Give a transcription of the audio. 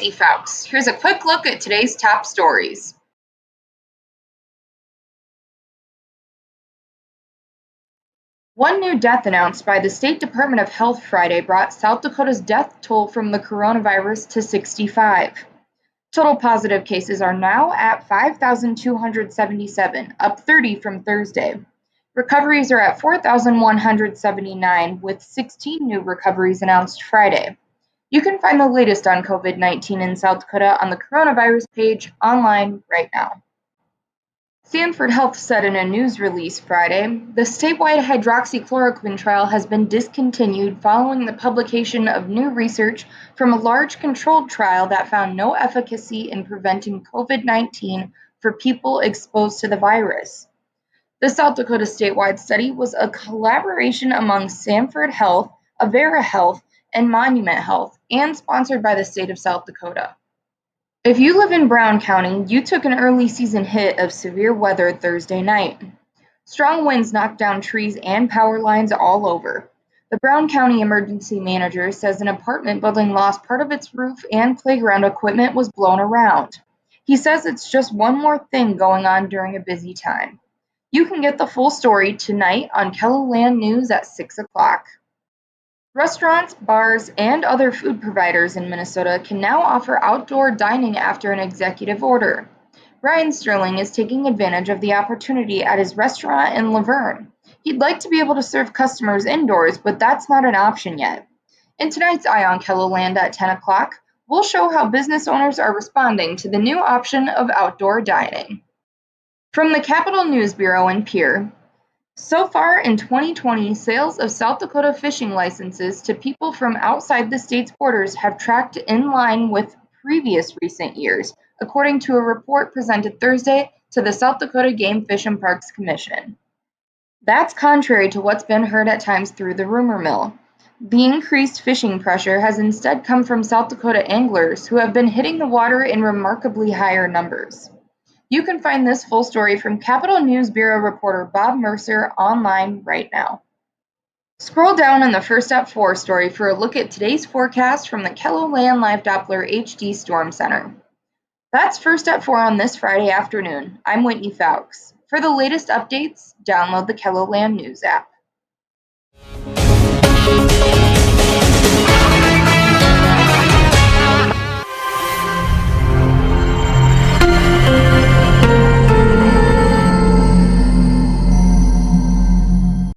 Whitney Fouts. Here's a quick look at today's top stories. One new death announced by the State Department of Health Friday brought South Dakota's death toll from the coronavirus to 65. Total positive cases are now at 5,277, up 30 from Thursday. Recoveries are at 4,179, with 16 new recoveries announced Friday. You can find the latest on COVID-19 in South Dakota on the coronavirus page online right now. Sanford Health said in a news release Friday, the statewide hydroxychloroquine trial has been discontinued following the publication of new research from a large controlled trial that found no efficacy in preventing COVID-19 for people exposed to the virus. The South Dakota statewide study was a collaboration among Sanford Health, Avera Health, and Monument Health, and sponsored by the state of South Dakota. If you live in Brown County, you took an early season hit of severe weather Thursday night. Strong winds knocked down trees and power lines all over. The Brown County emergency manager says an apartment building lost part of its roof and playground equipment was blown around. He says it's just one more thing going on during a busy time. You can get the full story tonight on KELOLAND News at 6 o'clock. Restaurants, bars, and other food providers in Minnesota can now offer outdoor dining after an executive order. Ryan Sterling is taking advantage of the opportunity at his restaurant in Laverne. He'd like to be able to serve customers indoors, but that's not an option yet. In tonight's Eye on KELOLAND at 10 o'clock, we'll show how business owners are responding to the new option of outdoor dining. From the Capital News Bureau in Pierre, so far in 2020, sales of South Dakota fishing licenses to people from outside the state's borders have tracked in line with previous recent years, according to a report presented Thursday to the South Dakota Game, Fish, and Parks Commission. That's contrary to what's been heard at times through the rumor mill. The increased fishing pressure has instead come from South Dakota anglers who have been hitting the water in remarkably higher numbers. You can find this full story from Capital News Bureau reporter Bob Mercer online right now. Scroll down in the First at 4 story for a look at today's forecast from the KELOLAND Live Doppler HD Storm Center. That's First at 4 on this Friday afternoon. I'm Whitney Fouts. For the latest updates, download the KELOLAND News app.